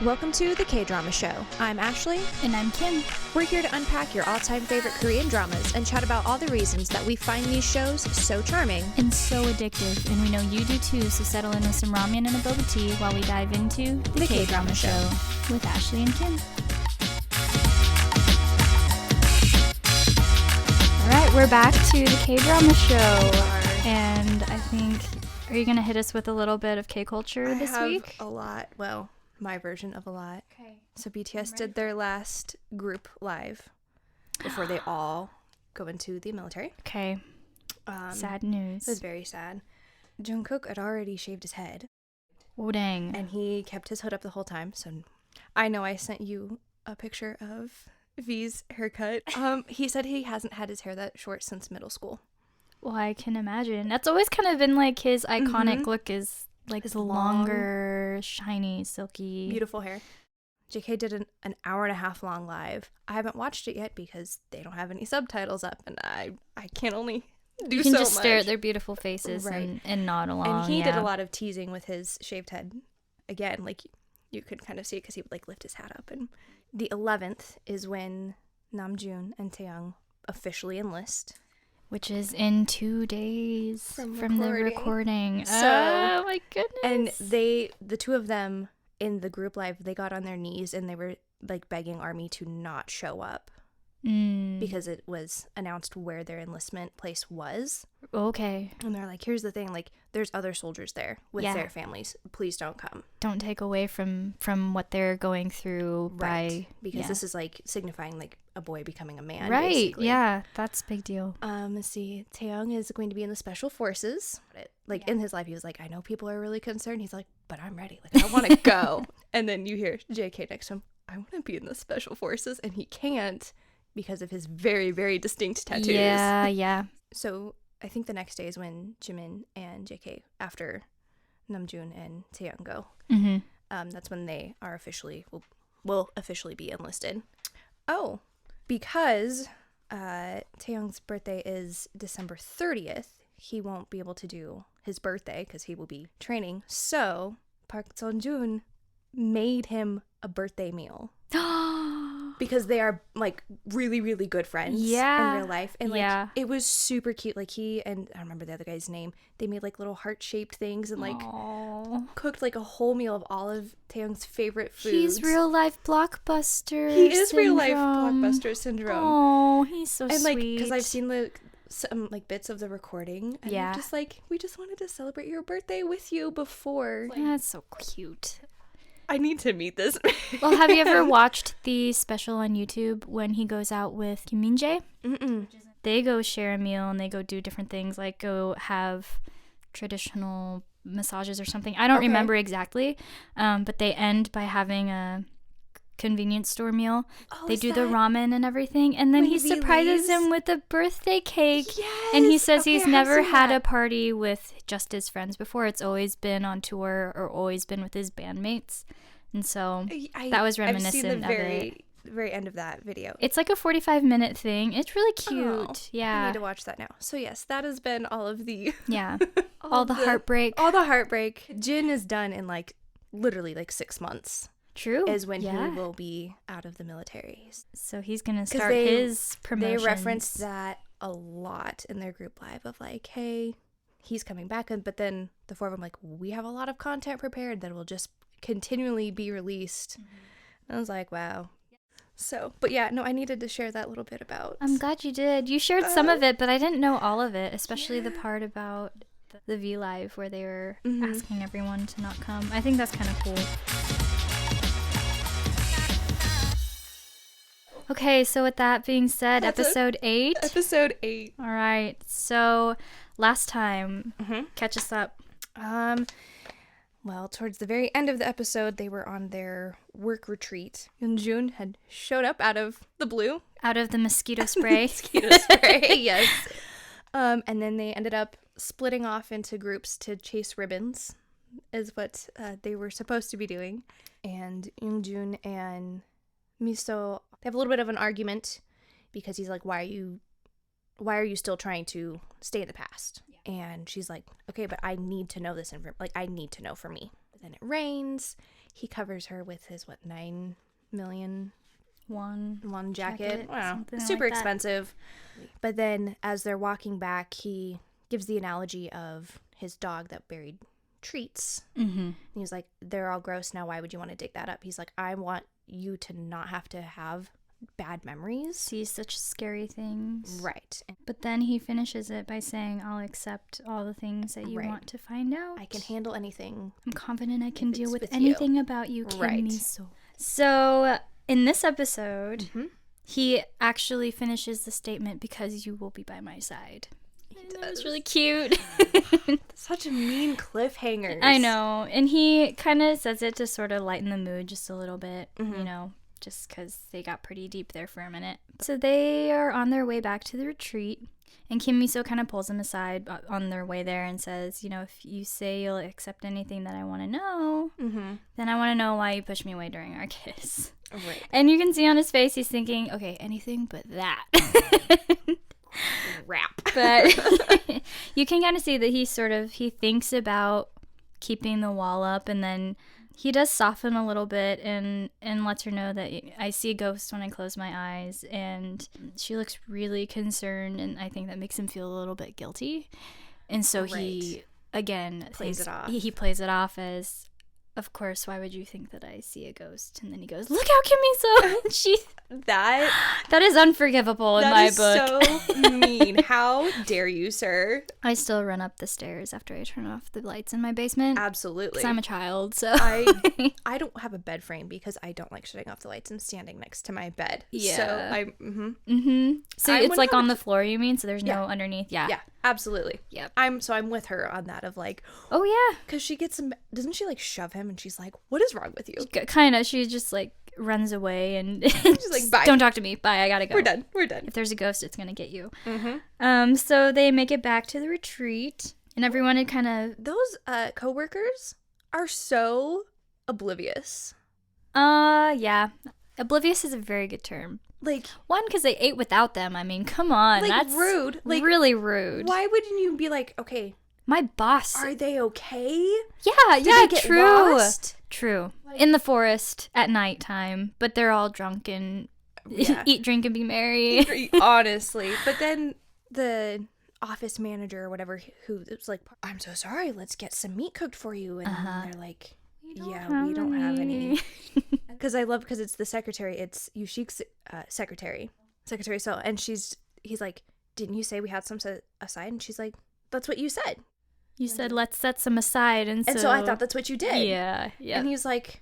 Welcome to the Kdrama Show. I'm Ashley. And I'm Kim. We're here to unpack your all-time favorite Korean dramas and chat about all the reasons that we find these shows so charming. And so addictive. And we know you do too, so settle in with some ramen and a boba tea while we dive into the Kdrama Show with Ashley and Kim. Alright, we're back to the Kdrama Show. And I think, are you going to hit us with a little bit of KCulture this week? A lot. Well, my version of a lot. Okay. So BTS did their last group live before they all go into the military. Okay. Sad news. It was very sad. Jungkook had already shaved his head. Oh, dang. And he kept his hood up the whole time. So I know I sent you a picture of V's haircut. He said he hasn't had his hair that short since middle school. Well, I can imagine. That's always kind of been like his iconic look is like his longer, shiny, silky, beautiful hair. JK did an hour and a half long live. I haven't watched it yet because they don't have any subtitles up, and I can't only do so much. You can just stare at their beautiful faces, right, and nod along. And he did a lot of teasing with his shaved head. Again, like you could kind of see it because he would like lift his hat up. And the 11th is when Namjoon and Taehyung officially enlist. Which is in 2 days from the recording. So, oh my goodness. And the two of them in the group live, they got on their knees and they were like begging ARMY to not show up because it was announced where their enlistment place was. Okay. And they're like, here's the thing, like there's other soldiers there with their families. Please don't come. Don't take away from what they're going through because this is like signifying like a boy becoming a man. Right. Basically. Yeah, that's a big deal. Let's see. Taehyung is going to be in the special forces. In his life, he was like, I know people are really concerned. He's like, but I'm ready. Like, I want to go. And then you hear JK next to him, I want to be in the special forces. And he can't because of his very, very distinct tattoos. Yeah. So I think the next day is when Jimin and JK, after Namjoon and Taehyung go, that's when they are will officially be enlisted. Oh, because Taehyung's birthday is December 30th, he won't be able to do his birthday because he will be training. So Park Seo-joon made him a birthday meal. Because they are like really, really good friends in real life. And like it was super cute. Like he and I don't remember the other guy's name. They made like little heart-shaped things and like cooked like a whole meal of all of Taehyung's favorite foods. He's real life Blockbuster. He is real life Blockbuster syndrome. Oh, he's so sweet. And like because I've seen some like bits of the recording. And I'm just like, we just wanted to celebrate your birthday with you before. That's so cute. I need to meet this. Well, have you ever watched the special on YouTube when he goes out with Kim Min-jae? Mm-mm. They go share a meal and they go do different things, like go have traditional massages or something. I don't remember exactly, but they end by having a convenience store meal. They do the ramen and everything, and then he surprises him with a birthday cake. Yes! And he says he's never had a party with just his friends before. It's always been on tour or always been with his bandmates. And so that was reminiscent I've seen the of very end of that video. It's like a 45-minute thing. It's really cute. I need to watch that now. So yes, that has been all of the all the heartbreak. All the heartbreak. Jin is done in like literally like 6 months. True. Is when he will be out of the military. So he's going to start his promotions. They referenced that a lot in their group live of like, hey, he's coming back. But then the four of them like, we have a lot of content prepared that will just continually be released. And I was like, wow. So, but yeah, no, I needed to share that little bit about. I'm glad you did. You shared some of it, but I didn't know all of it, especially the part about the V Live where they were asking everyone to not come. I think that's kind of cool. Okay, so with that being said, episode 8. Episode 8. All right. So last time, catch us up. Well, towards the very end of the episode, they were on their work retreat. YeongJoon had showed up out of the blue. Out of the mosquito spray. Yes. And then they ended up splitting off into groups to chase ribbons, is what they were supposed to be doing. And YeongJoon and MiSo, they have a little bit of an argument because he's like, why are you still trying to stay in the past? And she's like, okay, but I need to know this information. Like, I need to know for me. then it rains. He covers her with his 9 million one jacket. Wow, super like expensive. But then as they're walking back, he gives the analogy of his dog that buried treats. And he was like, they're all gross now. Why would you want to dig that up? He's like, I want you to not have to have bad memories. See such scary things. Right. But then he finishes it by saying, I'll accept all the things that you want to find out. I can handle anything. I'm confident I can deal with anything about you, Right. MiSo. So in this episode, he actually finishes the statement, because you will be by my side. That was really cute. Such a mean cliffhanger. I know. And he kind of says it to sort of lighten the mood just a little bit, you know, just because they got pretty deep there for a minute. So they are on their way back to the retreat, and Kim MiSo kind of pulls him aside on their way there and says, you know, if you say you'll accept anything that I want to know, then I want to know why you pushed me away during our kiss. Right. And you can see on his face he's thinking, okay, anything but that. Rap. But you can kind of see that he thinks about keeping the wall up, and then he does soften a little bit and lets her know that I see a ghost when I close my eyes, and she looks really concerned, and I think that makes him feel a little bit guilty. And so he again plays it off. He plays it off as, of course, why would you think that I see a ghost? And then he goes, look how Kim MiSo. That is unforgivable in my book. That is so mean. How dare you, sir? I still run up the stairs after I turn off the lights in my basement. Absolutely. Because I'm a child, so. I don't have a bed frame because I don't like shutting off the lights. I'm standing next to my bed. Yeah. So So it's like on the floor, you mean? So there's no underneath? Yeah. Yeah, absolutely. Yep. I'm with her on that of like, oh yeah. Because she gets him, doesn't she like shove him and she's like, what is wrong with you? Kind of. She just like runs away and she's like, bye. Don't talk to me. Bye, I gotta go. We're done. If there's a ghost, it's gonna get you. So they make it back to the retreat, and everyone had kind of... Those coworkers are so oblivious. Yeah. Oblivious is a very good term. Like, one, because they ate without them. I mean, come on. Like, that's rude. Like, really rude. Why wouldn't you be like, okay, my boss... Are they okay? Yeah, Did they get true. Lost? True. Like, in the forest at nighttime, but they're all drunk and eat, drink, and be merry. Honestly. But then the office manager or whatever who was like, I'm so sorry, let's get some meat cooked for you. And they're like, we don't have any. Because it's the secretary, it's YooSik's secretary Seoul, and he's like, didn't you say we had some set aside? And she's like, that's what you said. You said let's set some aside, and so I thought that's what you did. Yeah. And he's like,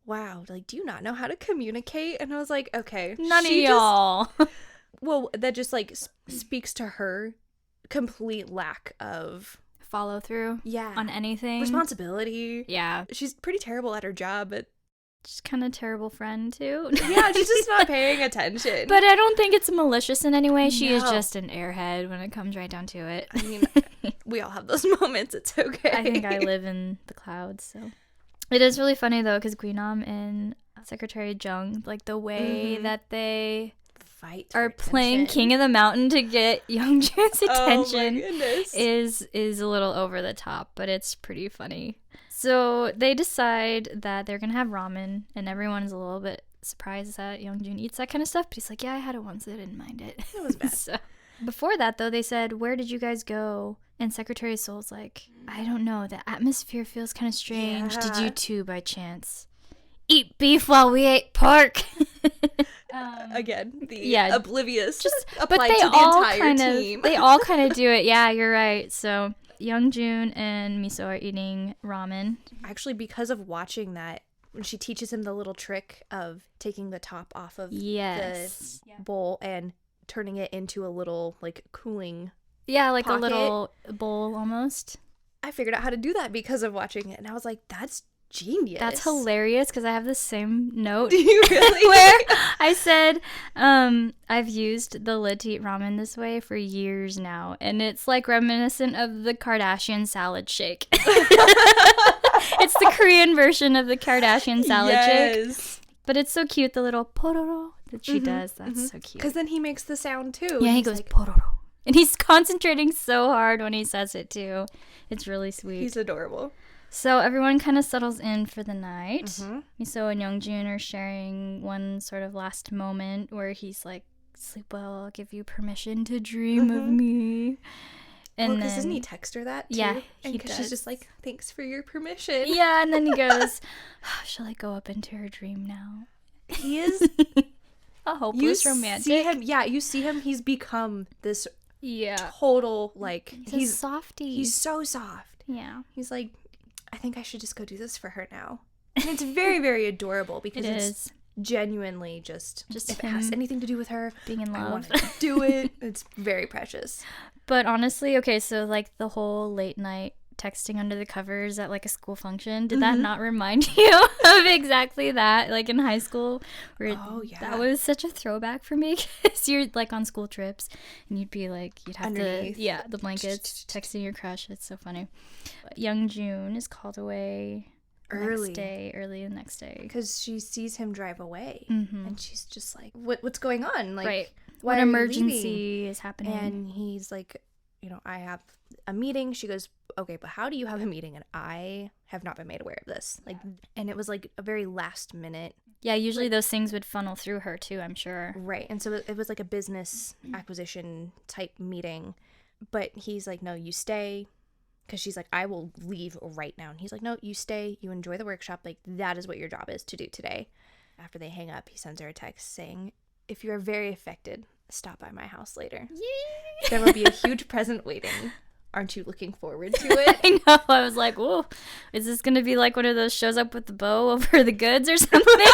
wow, like, do you not know how to communicate? And I was like, okay, none of y'all. Well, that just like speaks to her complete lack of follow through. On anything. Responsibility. Yeah. She's pretty terrible at her job, but she's kind of a terrible friend too. Yeah, she's just not paying attention. But I don't think it's malicious in any way. She is just an airhead when it comes right down to it. I mean, we all have those moments. It's okay. I think I live in the clouds, so. It is really funny though, because GwiNam and Secretary Jung, like the way that they are playing King of the Mountain to get YeongJoon's attention is a little over the top, but it's pretty funny. So they decide that they're gonna have ramen, and everyone is a little bit surprised that YeongJoon eats that kind of stuff, but he's like, yeah, I had it once, I didn't mind it. It was bad. So, before that though, they said, where did you guys go? And Secretary Seoul's like, I don't know, the atmosphere feels kind of strange. Did you too, by chance, eat beef while we ate pork? Again, the oblivious just but applied they to the all entire team. They all kind of do it. Yeah, you're right. So YeongJoon and MiSo are eating ramen. Actually, because of watching that, when she teaches him the little trick of taking the top off of the bowl and turning it into a little like cooling like pocket. A little bowl almost. I figured out how to do that because of watching it, and I was like, that's genius. That's hilarious, because I have the same note. Do you really? Where I said, I've used the lid to eat ramen this way for years now, and it's like reminiscent of the Kardashian salad shake. It's the Korean version of the Kardashian salad shake. But it's so cute, the little pororo that she does. That's so cute. Because then he makes the sound too. Yeah, he goes like, pororo. And he's concentrating so hard when he says it too. It's really sweet. He's adorable. So everyone kind of settles in for the night. MiSo and YeongJoon are sharing one sort of last moment where he's like, sleep well, I'll give you permission to dream of me. And because doesn't he text her that too? Yeah, he does. She's just like, thanks for your permission. Yeah, and then he goes, shall I go up into her dream now? He is a hopeless romantic. You see him, he's become this Yeah. total, like, He's a softie. He's so soft. Yeah. He's like, I think I should just go do this for her now. And it's very, very adorable because it's genuinely just if it has anything to do with her being in love. I want to do it. It's very precious. But honestly, okay, so like the whole late night texting under the covers at like a school function, did that not remind you of exactly that, like in high school? Where that was such a throwback for me, because you're like on school trips and you'd be like, you'd have underneath the blankets texting your crush. It's so funny. YeongJoon is called away early the next day because she sees him drive away and she's just like, what's going on, like, right, what emergency is happening? And he's like, I have a meeting. She goes, okay, but how do you have a meeting and I have not been made aware of this? Like, and it was like a very last minute. Yeah, usually those things would funnel through her too, I'm sure. Right. And so it was like a business acquisition type meeting, but he's like, no, you stay, because she's like, I will leave right now. And he's like, no, you stay, you enjoy the workshop, like that is what your job is to do today. After they hang up, he sends her a text saying, if you are very affected, stop by my house later. Yay! There will be a huge present waiting. Aren't you looking forward to it? I know. I was like, whoa, is this going to be like one of those shows up with the bow over the goods or something?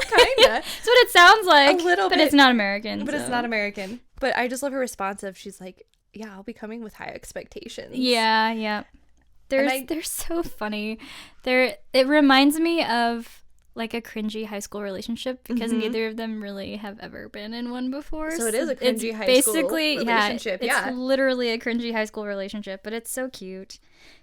Kinda. That's what it sounds like. A little bit. But it's not American. But it's not American. But I just love her response of, she's like, yeah, I'll be coming with high expectations. Yeah. They're so funny. It reminds me of like a cringy high school relationship, because neither of them really have ever been in one before. So it is a cringy high school relationship. Yeah, it's literally a cringy high school relationship, but it's so cute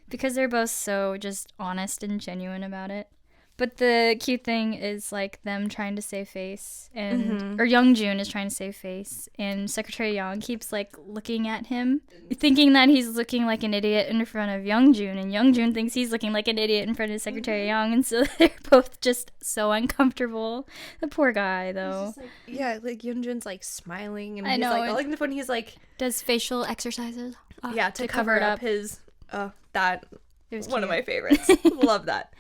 because they're both so just honest and genuine about it. But the cute thing is like them trying to save face, and or YeongJoon is trying to save face, and Secretary Young keeps like looking at him, thinking that he's looking like an idiot in front of YeongJoon, and YeongJoon thinks he's looking like an idiot in front of Secretary Young, and so they're both just so uncomfortable. The poor guy, though. Like YeongJoon's like smiling, and I he's know, like, all like the phone, he's like does facial exercises. To cover up his. That was one of my favorites. Love that.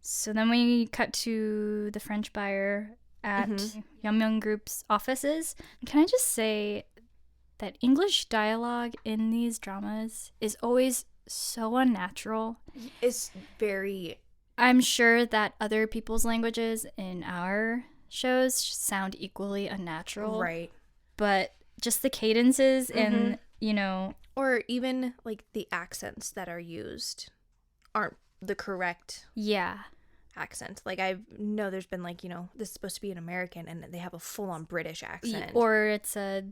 So then we cut to the French buyer at Ramyeon Group's offices. Can I just say that English dialogue in these dramas is always so unnatural. It's very... I'm sure that other people's languages in our shows sound equally unnatural. Right. But just the cadences and, you know... Or even, like, the accents that are used aren't the correct... Yeah. accent. Like, I know there's been, like, you know, this is supposed to be an American and they have a full-on British accent. Or it's a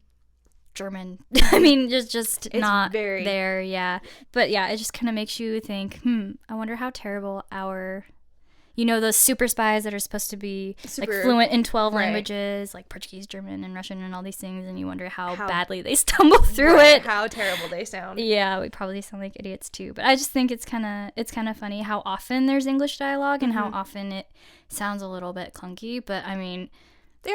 German. I mean, just it's not very there, yeah. But yeah, it just kind of makes you think, I wonder how terrible our, you know, those super spies that are supposed to be like fluent in 12 languages, like Portuguese, German, and Russian and all these things, and you wonder how badly they stumble through it. How terrible they sound. Yeah, we probably sound like idiots too. But I just think it's kind of funny how often there's English dialogue and how often it sounds a little bit clunky. But I mean,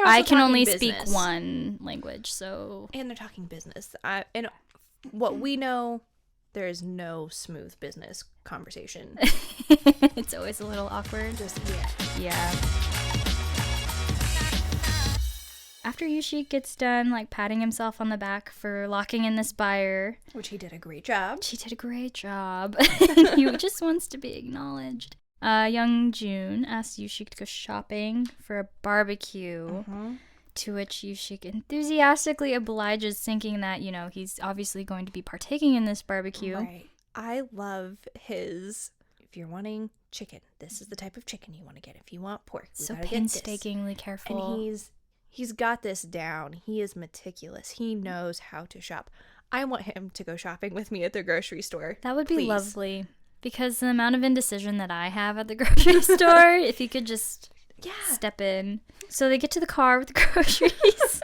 I can only speak one language, so... And they're talking business. And what we know, there is no smooth business conversation. It's always a little awkward. Yeah. After YooSik gets done, like, patting himself on the back for locking in this buyer... Which he did a great job. He did a great job. He just wants to be acknowledged. YeongJoon asks YooSik to go shopping for a barbecue, to which YooSik enthusiastically obliges, thinking that, you know, he's obviously going to be partaking in this barbecue. Right. I love his, if you're wanting chicken, this is the type of chicken you want to get. If you want pork, so painstakingly careful. And he's got this down. He is meticulous. He knows how to shop. I want him to go shopping with me at the grocery store. That would be lovely. Because the amount of indecision that I have at the grocery store, if you could just step in. So they get to the car with the groceries.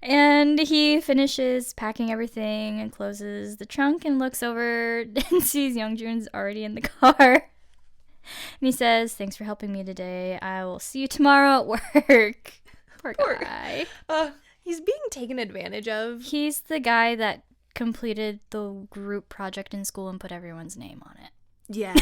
And he finishes packing everything and closes the trunk and looks over and sees YeongJoon's already in the car. And he says, "Thanks for helping me today. I will see you tomorrow at work." Poor guy. He's being taken advantage of. He's the guy that completed the group project in school and put everyone's name on it. Yes,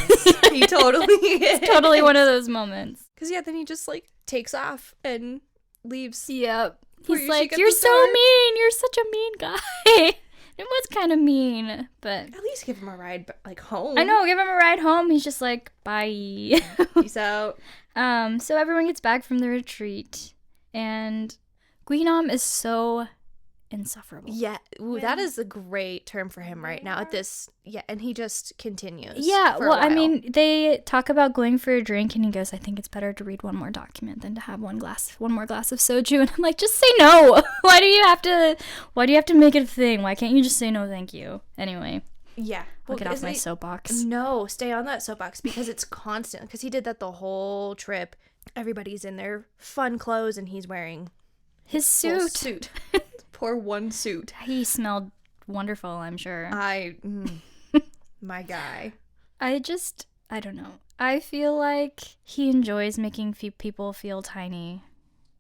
he totally is. It's totally one of those moments. Because, then he just, takes off and leaves. Yep. He's like, "You're so mean. You're such a mean guy." It was kind of mean, but... At least give him a ride, home. I know, give him a ride home. He's just like, "Bye." Peace out. So everyone gets back from the retreat, and GwiNam is so insufferable. Yeah, that is a great term for him right now at this. Yeah, and he just continues. Yeah, well, I mean, they talk about going for a drink, and he goes, "I think it's better to read one more document than to have one more glass of soju." And I'm like, just say no. Why do you have to make it a thing? Why can't you just say no, thank you? Anyway. Yeah. I'll get off my soapbox. No, stay on that soapbox because it's constant. Because he did that the whole trip. Everybody's in their fun clothes, and he's wearing his suit. Poor one suit. He smelled wonderful, I'm sure. My guy. I don't know. I feel like he enjoys making people feel tiny.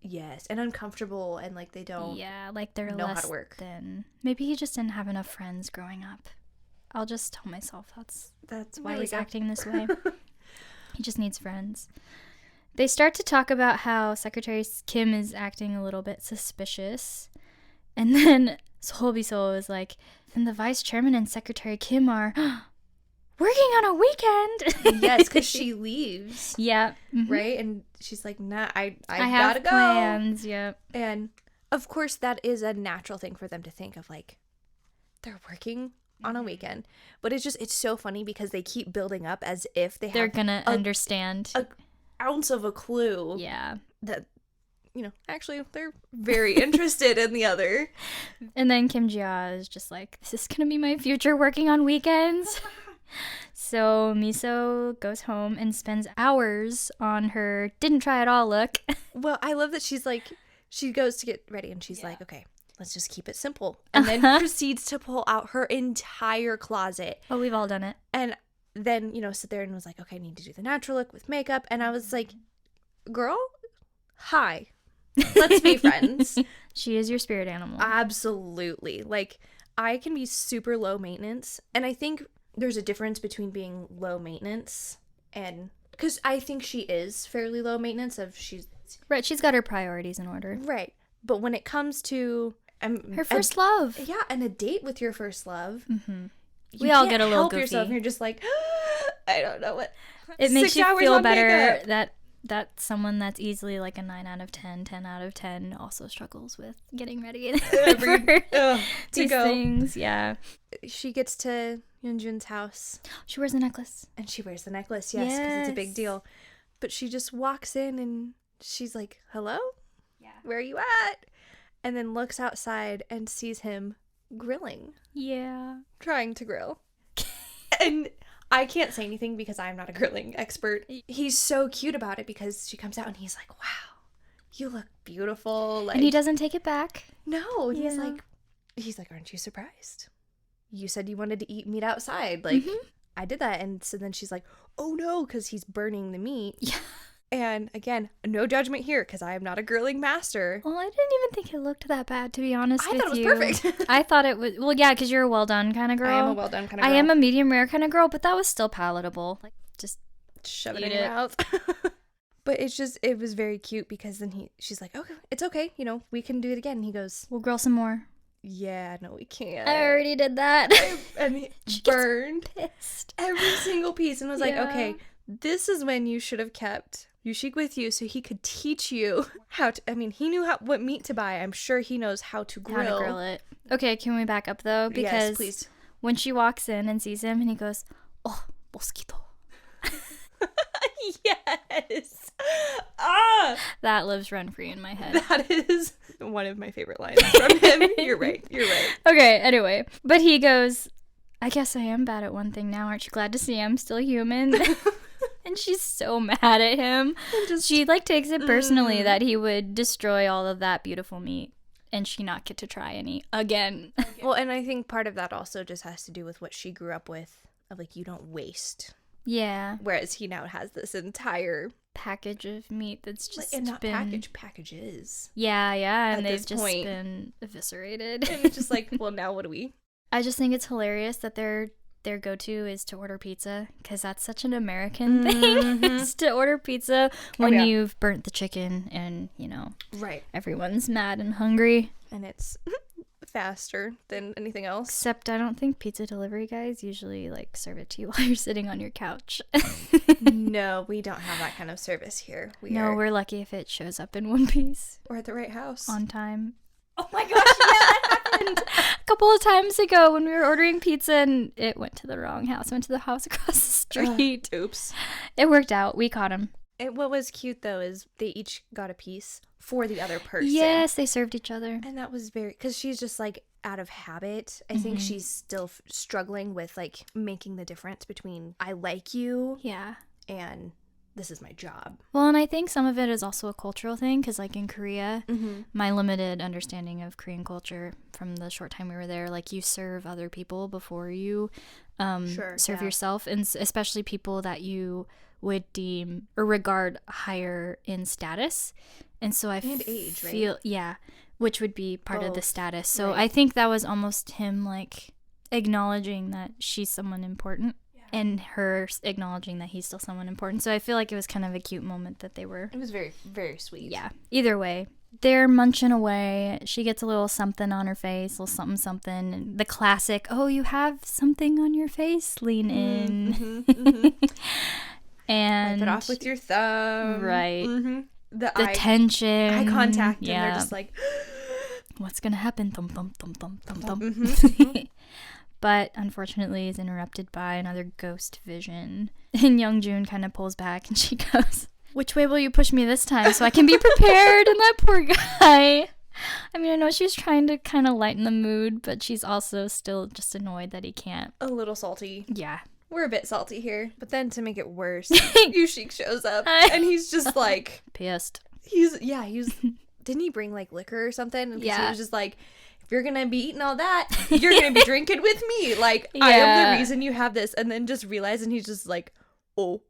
Yes, and uncomfortable, and they don't. Yeah, they're know less how to work. than. Maybe he just didn't have enough friends growing up. I'll just tell myself that's why he's acting this way. He just needs friends. They start to talk about how Secretary Kim is acting a little bit suspicious. And then MiSo is like, "And the vice chairman and Secretary Kim are working on a weekend." Yes, because she leaves. Yeah. Mm-hmm. Right? And she's like, "Nah, I have gotta go." plans, yeah. And, of course, that is a natural thing for them to think of, they're working on a weekend. But it's so funny because they keep building up as if they're gonna understand. An ounce of a clue. Yeah. That... actually, they're very interested in the other. And then JiAh is just like, "This is going to be my future working on weekends." So MiSo goes home and spends hours on her didn't try at all look. Well, I love that she's like, she goes to get ready and she's like, "Okay, let's just keep it simple." And then proceeds to pull out her entire closet. Oh, we've all done it. And then, sit there and was like, "Okay, I need to do the natural look with makeup." And I was like, "Girl, hi. Let's be friends." She is your spirit animal. Absolutely. I can be super low maintenance. And I think there's a difference between being low maintenance and... Because I think she is fairly low maintenance. Right, she's got her priorities in order. Right. But when it comes to... her first love. Yeah, and a date with your first love. Mm-hmm. We all get a little goofy. Yourself and you're just like, I don't know what... It makes you feel better that someone that's easily a 9 out of 10, 10 out of 10 also struggles with getting ready to these go. Things. Yeah. She gets to YeongJoon's house. She wears a necklace. And she wears the necklace, yes, because it's a big deal. But she just walks in and she's like, "Hello? Yeah. Where are you at?" And then looks outside and sees him grilling. Yeah. Trying to grill. And... I can't say anything because I'm not a grilling expert. He's so cute about it because she comes out and he's like, "Wow, you look beautiful." And he doesn't take it back. No, he's like, "Aren't you surprised? You said you wanted to eat meat outside. I did that." And so then she's like, "Oh no," because he's burning the meat. Yeah. And again, no judgment here because I am not a grilling master. Well, I didn't even think it looked that bad, to be honest with you. I thought it was perfect. I thought it was, well, yeah, because you're a well done kind of girl. I am a well done kind of girl. I am a medium rare kind of girl, but that was still palatable. Just shove it in your mouth. But it was very cute because then she's like, "Okay, it's okay. We can do it again." And he goes, "We'll grill some more." "Yeah, no, we can't. I already did that." And he burned every single piece and was like, "Okay, this is when you should have kept YooSik with you so he could teach you how to..." I mean, he knew what meat to buy. I'm sure he knows how to grill. How to grill it. Okay, can we back up though? Because yes, please. When she walks in and sees him and he goes, "Oh, Mosquito." Yes. That lives rent free in my head. That is one of my favorite lines from him. You're right. Okay, anyway. But he goes, "I guess I am bad at one thing now. Aren't you glad to see I'm still human?" And she's so mad at him. She takes it personally that he would destroy all of that beautiful meat. and she not get to try any again. Well, and I think part of that also just has to do with what she grew up with, of like, you don't waste. Yeah. Whereas he now has this entire package of meat that's just and not packages. Yeah, and they've just been eviscerated. And it's just like, well, now what do we? I just think it's hilarious that their go-to is to order pizza, because that's such an American thing, is to order pizza when you've burnt the chicken and, you know, right, everyone's mad and hungry. And it's faster than anything else. Except I don't think pizza delivery guys usually like serve it to you while you're sitting on your couch. No, we don't have that kind of service here. We're lucky if it shows up in one piece. Or at the right house. On time. Oh my gosh, yeah, that happened a couple of times ago when we were ordering pizza and it went to the wrong house. It went to the house across the street. Oops. It worked out. We caught him. What was cute, though, is they each got a piece for the other person. Yes, they served each other. And that was because she's just, like, out of habit. I think she's still struggling with, like, making the difference between I like you and this is my job. Well, and I think some of it is also a cultural thing, because, like, in Korea, my limited understanding of Korean culture from the short time we were there, like, you serve other people before you serve yourself, and especially people that you would deem or regard higher in status. And so age, feel right? Which would be part of the status. So I think that was almost him, like, acknowledging that she's someone important and her acknowledging that he's still someone important. So I feel like it was kind of a cute moment that they were. It was very, very sweet. Yeah. Either way, they're munching away. She gets a little something on her face, a little something. And the classic, oh, you have something on your face? Lean in. And wipe it off with your thumb. Right. The tension. Eye contact. And they're just like, what's going to happen? Thump, thump, thump, thump, thump, thump. But unfortunately is interrupted by another ghost vision. And YeongJoon kind of pulls back and she goes, which way will you push me this time so I can be prepared? And that poor guy. I mean, I know she's trying to kind of lighten the mood, but she's also still just annoyed that he can't. A little salty. Yeah. We're a bit salty here. But then to make it worse, YooSik shows up and he's just like... pissed. He's didn't he bring like liquor or something? And he was just like, if you're gonna be eating all that, you're gonna be drinking with me. Like, I am the reason you have this. And then just realize, and he's just like, oh.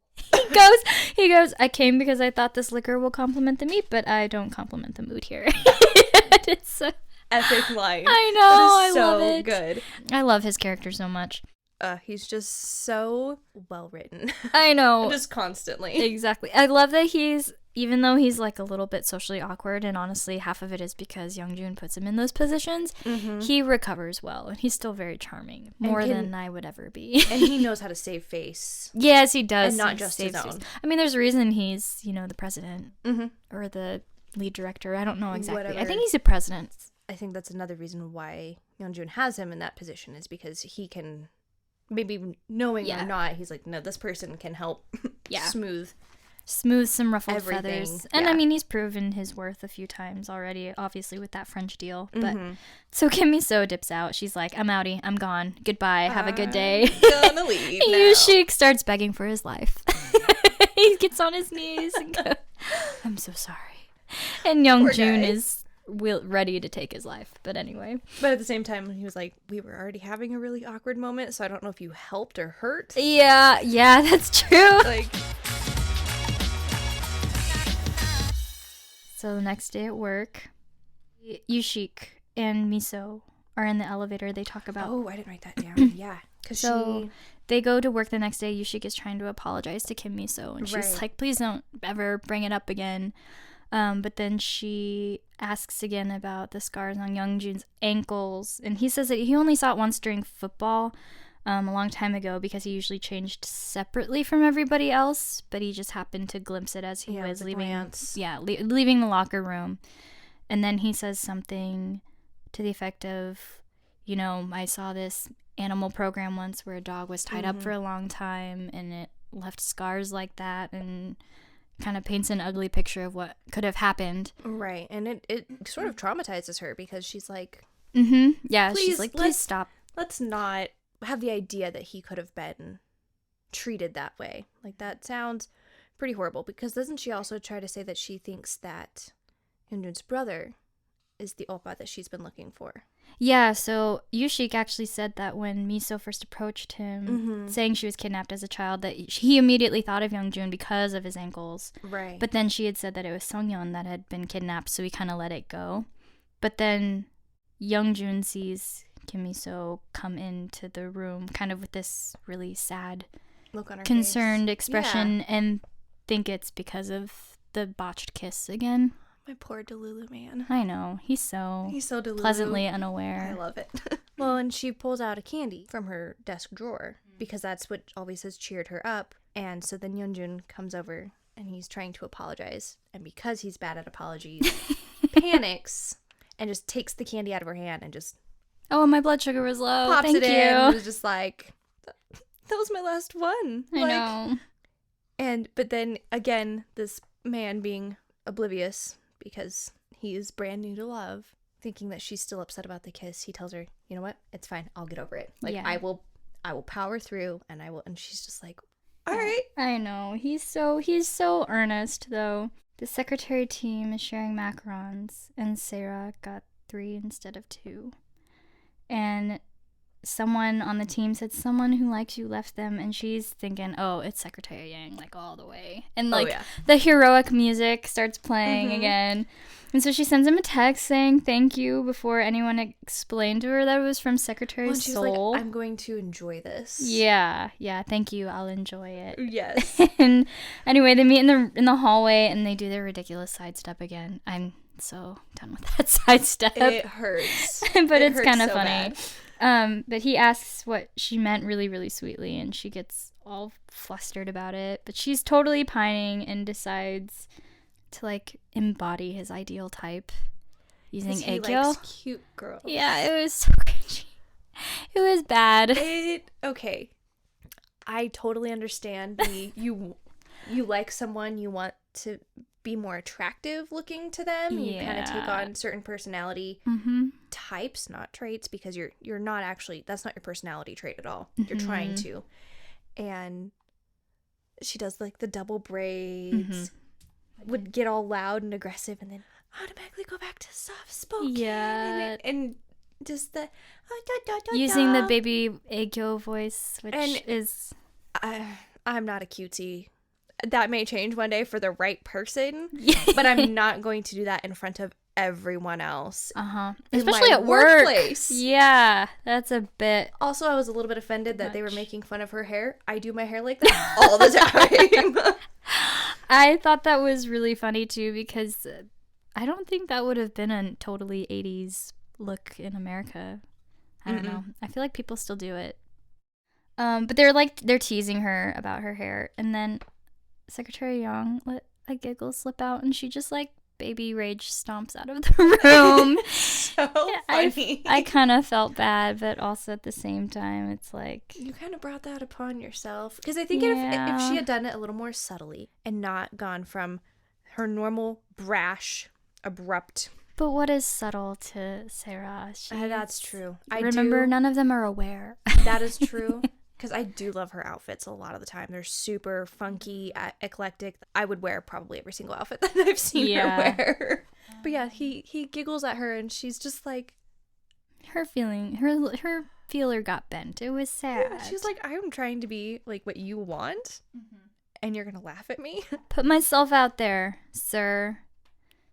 He goes, I came because I thought this liquor will complement the meat, but I don't complement the mood here. It's so... epic line. I know, I love it. Good. I love his character so much. He's just so well written. I know. Just constantly. Exactly. I love that even though he's like a little bit socially awkward, and honestly half of it is because YeongJoon puts him in those positions, he recovers well, and he's still very charming. More than I would ever be. And he knows how to save face. Yes, he does. And not just his own. I mean, there's a reason he's, the president or the lead director. I don't know exactly. Whatever. I think he's the president. I think that's another reason why YeongJoon has him in that position, is because he can... maybe knowing or not, he's like, no, this person can help smooth some ruffled feathers. And I mean, he's proven his worth a few times already, obviously with that French deal. But so MiSo dips out. She's like, I'm outie. I'm gone. Goodbye. Have a good day. Gonna leave now. YooSik starts begging for his life. He gets on his knees and goes, I'm so sorry. And YeongJoon is ready to take his life, but anyway. But at the same time, he was like, we were already having a really awkward moment, so I don't know if you helped or hurt. Yeah, that's true. Like, so the next day at work, YooSik and MiSo are in the elevator. They talk about... oh, I didn't write that down. Yeah. They go to work the next day. YooSik is trying to apologize to Kim MiSo, and she's like, please don't ever bring it up again. But then she asks again about the scars on YeongJoon's ankles. And he says that he only saw it once during football a long time ago, because he usually changed separately from everybody else. But he just happened to glimpse it as he was leaving leaving the locker room. And then he says something to the effect of, I saw this animal program once where a dog was tied up for a long time and it left scars like that, and... kind of paints an ugly picture of what could have happened. Right. And it sort of traumatizes her, because she's like... yeah, she's like, please stop. Let's not have the idea that he could have been treated that way. Like, that sounds pretty horrible, because doesn't she also try to say that she thinks that YeongJoon's brother is the oppa that she's been looking for. Yeah, so YooSik actually said that when MiSo first approached him, saying she was kidnapped as a child, that he immediately thought of YeongJoon because of his ankles. Right. But then she had said that it was SeongYeon that had been kidnapped, so he kind of let it go. But then YeongJoon sees Kim MiSo come into the room kind of with this really sad, look on her concerned face. expression, and think it's because of the botched kiss again. My poor Delulu man. I know. He's so Delulu. Pleasantly unaware. I love it. Well, and she pulls out a candy from her desk drawer because that's what always has cheered her up. And so then YeongJoon comes over and he's trying to apologize. And because he's bad at apologies, panics and just takes the candy out of her hand and just... Oh, my blood sugar was low. Pops Thank it you. in and was just like, that was my last one. I know. But then, again, this man being oblivious... because he is brand new to love, thinking that she's still upset about the kiss, he tells her, you know what, it's fine, I'll get over it. Like, yeah. I will power through, and she's just like, all right. I know. He's so earnest, though. The secretary team is sharing macarons, and Sarah got 3 instead of 2. And someone on the team said someone who likes you left them, and she's thinking, oh, it's Secretary Yang, like, all the way. And like the heroic music starts playing again, and so she sends him a text saying thank you before anyone explained to her that it was from Secretary Seoul. Like, I'm going to enjoy this. Yeah, thank you, I'll enjoy it. Yes. And anyway, they meet in the hallway and they do their ridiculous sidestep again. I'm so done with that sidestep. It hurts. But it's kind of so funny. Bad. But he asks what she meant really, really sweetly, and she gets all flustered about it. But she's totally pining and decides to, like, embody his ideal type using egg yolk. Cute girls. Yeah, it was so cringy. It was bad. Okay. I totally understand you like someone, you want to be more attractive looking to them. You kind of take on certain personality types, not traits, because you're not actually, that's not your personality trait at all. You're trying to. And she does like the double braids, would get all loud and aggressive, and then automatically go back to soft spoken. Yeah. And just the using the baby egg yolk voice, which is I'm not a cutesy. That may change one day for the right person, but I'm not going to do that in front of everyone else. Especially at work. Yeah, that's a bit. Also, I was a little bit offended that they were making fun of her hair. I do my hair like that all the time. I thought that was really funny too, because I don't think that would have been a totally 80s look in America. I don't know. I feel like people still do it. But they're teasing her about her hair, and then Secretary Yang let a giggle slip out, and she just like baby rage stomps out of the room. So funny. I kind of felt bad, but also at the same time, it's like, you kind of brought that upon yourself. Because I think if she had done it a little more subtly and not gone from her normal brash, abrupt. But what is subtle to Sarah? That's true. Remember, none of them are aware. That is true. Because I do love her outfits a lot of the time. They're super funky, eclectic. I would wear probably every single outfit that I've seen her wear. But yeah, he giggles at her, and she's just like... Her feeler got bent. It was sad. Yeah, she's like, I'm trying to be like what you want, and you're going to laugh at me? Put myself out there, sir.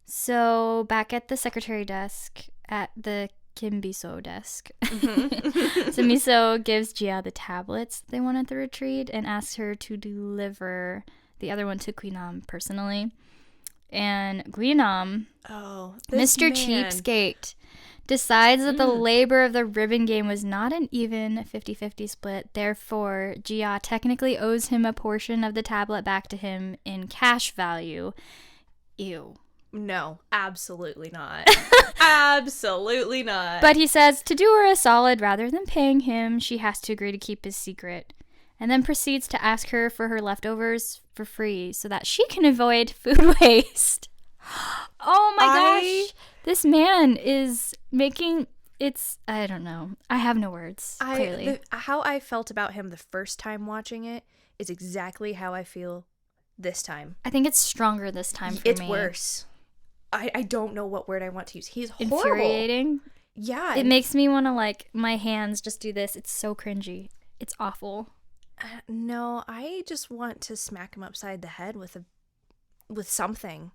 So back at the secretary desk, at the Kim MiSo desk. So MiSo gives JiAh the tablets they want at the retreat and asks her to deliver the other one to GwiNam personally. And GwiNam, Mr. Cheapskate, decides that the labor of the ribbon game was not an even 50-50 split. Therefore, JiAh technically owes him a portion of the tablet back to him in cash value. Ew. No, absolutely not. Absolutely not. But he says to do her a solid, rather than paying him, she has to agree to keep his secret. And then proceeds to ask her for her leftovers for free so that she can avoid food waste. Oh my gosh. This man is making... I don't know. I have no words, clearly. How I felt about him the first time watching it is exactly how I feel this time. I think it's stronger this time for me. It's worse. I don't know what word I want to use. He's horrible. Infuriating. Yeah. It makes me want to, like, my hands just do this. It's so cringy. It's awful. No, I just want to smack him upside the head with something.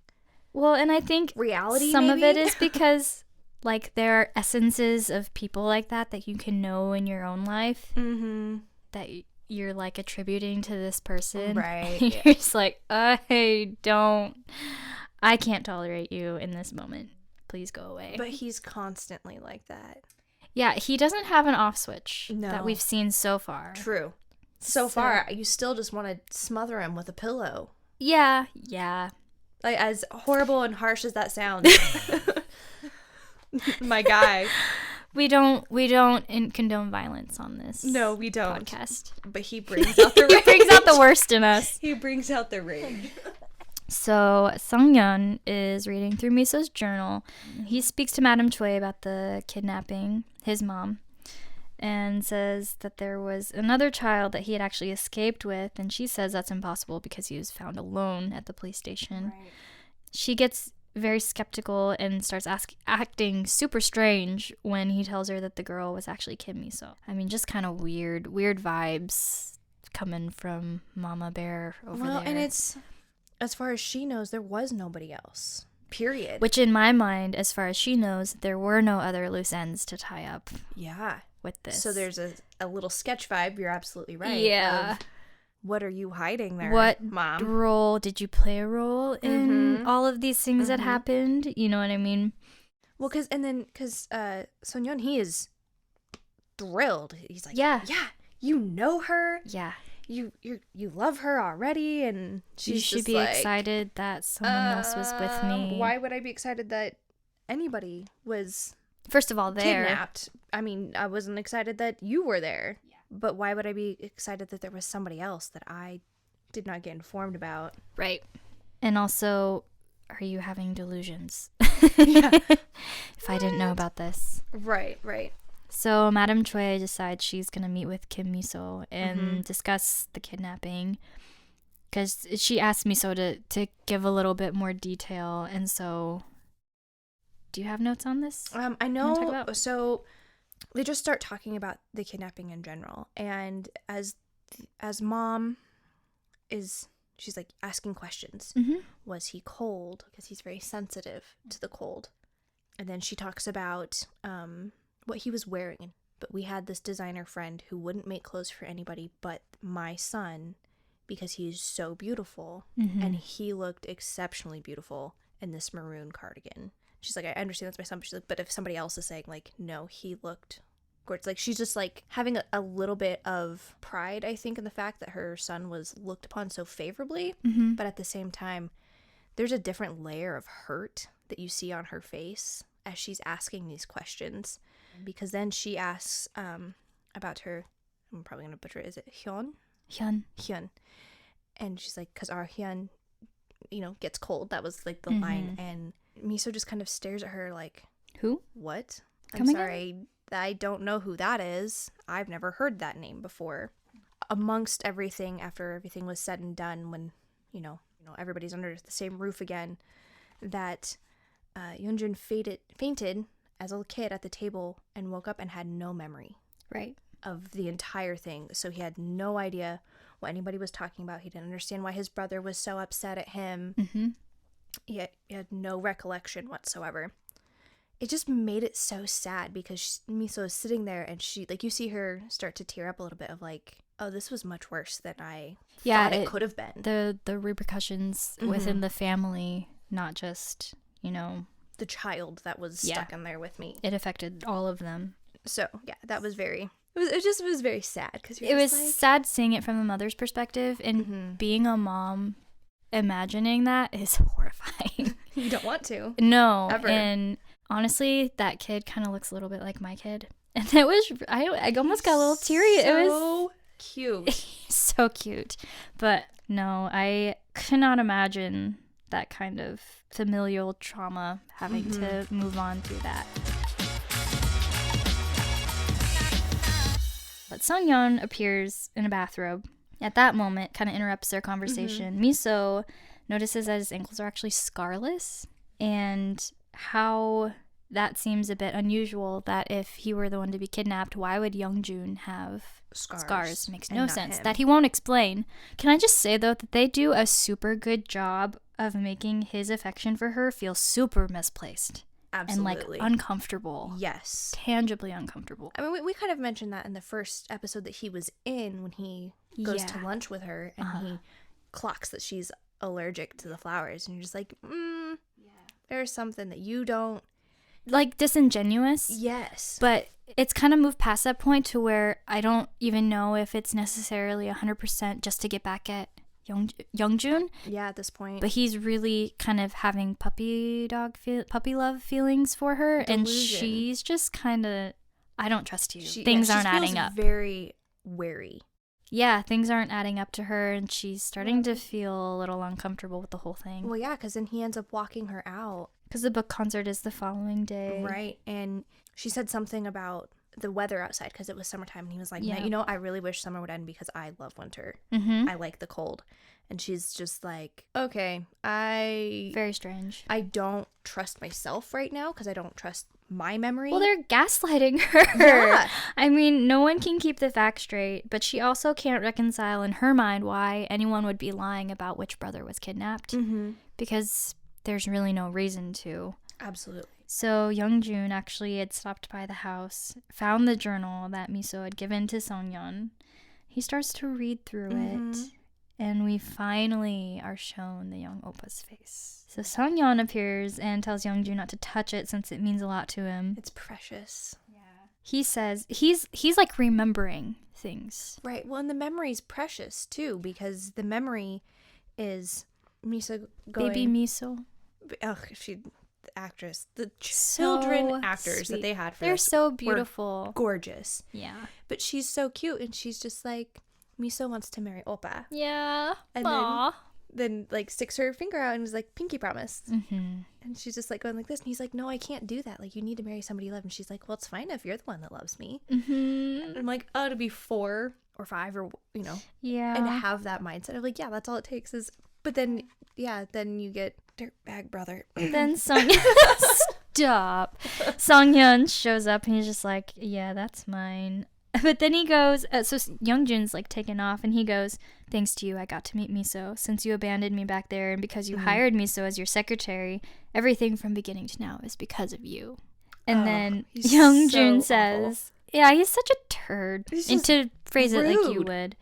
Well, and I think reality, some maybe? of it is because, like, there are essences of people like that you can know in your own life that you're, like, attributing to this person. Right. You're just like, I can't tolerate you in this moment. Please go away. But he's constantly like that. Yeah, he doesn't have an off switch No. that we've seen so far. True. So far, you still just want to smother him with a pillow. Yeah. Like, as horrible and harsh as that sounds. My guy. We don't condone violence on this. No, we don't. Podcast. But he brings out the rage. He brings out the worst in us. He brings out the rage. So SeongYeon is reading through MiSo's journal. He speaks to Madame Choi about the kidnapping, his mom, and says that there was another child that he had actually escaped with, and she says that's impossible because he was found alone at the police station. Right. She gets very skeptical and starts acting super strange when he tells her that the girl was actually Kim MiSo. I mean, just kind of weird vibes coming from Mama Bear over there. Well, and it's, as far as she knows, there was nobody else. Period. Which, in my mind, as far as she knows, there were no other loose ends to tie up. Yeah. With this. So there's a little sketch vibe. You're absolutely right. Yeah. What are you hiding there, what Mom? Role did you play a role in all of these things that happened? You know what I mean? Well, because SeongYeon, he is thrilled. He's like, yeah, you know her. Yeah. You love her already, and you should be excited that someone else was with me. Why would I be excited that anybody was first of all there kidnapped? I mean, I wasn't excited that you were there, but why would I be excited that there was somebody else that I did not get informed about? Right. And also, are you having delusions? Yeah. If I didn't know about this. Right. So Madame Choi decides she's going to meet with Kim MiSo and discuss the kidnapping, because she asked MiSo to give a little bit more detail. And so, do you have notes on this? I know. So they just start talking about the kidnapping in general. And as Mom she's like asking questions. Was he cold? Because he's very sensitive to the cold. And then she talks about what he was wearing. But we had this designer friend who wouldn't make clothes for anybody but my son, because he's so beautiful. And he looked exceptionally beautiful in this maroon cardigan. She's like, I understand that's my son, but she's like, but if somebody else is saying, like, no, he looked gorgeous. Like, she's just like having a little bit of pride, I think, in the fact that her son was looked upon so favorably. But at the same time, there's a different layer of hurt that you see on her face as she's asking these questions. Because then she asks about her, I'm probably going to butcher it, is it Hyun? Hyun. And she's like, because our Hyun, gets cold. That was like the line. And MiSo just kind of stares at her like, who? What? I'm sorry, I don't know who that is. I've never heard that name before. Amongst everything, after everything was said and done, when, everybody's under the same roof again, that YeongJoon fainted as a kid at the table and woke up and had no memory. Right. Of the entire thing. So he had no idea what anybody was talking about. He didn't understand why his brother was so upset at him. He had no recollection whatsoever. It just made it so sad, because MiSo is sitting there and she, like, you see her start to tear up a little bit of like, oh, this was much worse than I thought it could have been. The repercussions within the family, not just, the child that was stuck in there with me. It affected all of them. So, yeah, that was very... It was very sad. Because it was sad seeing it from the mother's perspective, and being a mom, imagining that is horrifying. You don't want to. No. Ever. And honestly, that kid kind of looks a little bit like my kid. And it was... I almost got a little teary. So it was cute. So cute. But no, I cannot imagine that kind of familial trauma, having to move on through that. But SeongYeon appears in a bathrobe. At that moment, kind of interrupts their conversation. MiSo notices that his ankles are actually scarless, and how that seems a bit unusual, that if he were the one to be kidnapped, why would YeongJoon have scars? Makes no sense. That he won't explain. Can I just say, though, that they do a super good job of making his affection for her feel super misplaced. Absolutely. And, uncomfortable. Yes. Tangibly uncomfortable. I mean, we kind of mentioned that in the first episode that he was in when he goes to lunch with her and he clocks that she's allergic to the flowers. And you're just like, there's something that you don't... Like, disingenuous. Yes. But it's kind of moved past that point to where I don't even know if it's necessarily 100% just to get back at YeongJoon. Yeah, at this point. But he's really kind of having puppy love feelings for her. Delusion. And she's just kind of, I don't trust you. Things aren't adding up. Very wary. Yeah, things aren't adding up to her, and she's starting to feel a little uncomfortable with the whole thing. Well, yeah, because then he ends up walking her out. Because the book concert is the following day. Right, and she said something about the weather outside because it was summertime, and he was like, you know, I really wish summer would end because I love winter. I like the cold. And she's just like, okay, Very strange. I don't trust myself right now because I don't trust my memory. Well, they're gaslighting her. Yeah. I mean, no one can keep the facts straight, but she also can't reconcile in her mind why anyone would be lying about which brother was kidnapped. Because there's really no reason to. Absolutely. So YeongJoon actually had stopped by the house, found the journal that MiSo had given to SeongYeon. He starts to read through it, and we finally are shown the young oppa's face. So SeongYeon appears and tells YeongJoon not to touch it since it means a lot to him. It's precious. Yeah. He says he's like remembering things. Right. Well, and the memory's precious too because the memory is MiSo going. Baby MiSo. Ugh, the actress, the children actors sweet. that they had for They're this so beautiful, gorgeous. Yeah, but she's so cute, and she's just like, MiSo wants to marry Oppa. Yeah, and then like sticks her finger out and is like, pinky promise. And she's just like going like this, and he's like, no, I can't do that. Like, you need to marry somebody you love. And she's like, well, it's fine if you're the one that loves me. And I'm like, oh, to be 4 or 5 or and have that mindset of like, yeah, that's all it takes is. But then, then you get dirtbag brother. Then SeongYeon shows up and he's just like, yeah, that's mine. But then he goes, so YeongJoon's like taken off and he goes, thanks to you, I got to meet MiSo. Since you abandoned me back there and because you hired MiSo as away, everything from beginning to now is because of you. And then YeongJoon says, yeah, he's such a turd. And to phrase it like you would.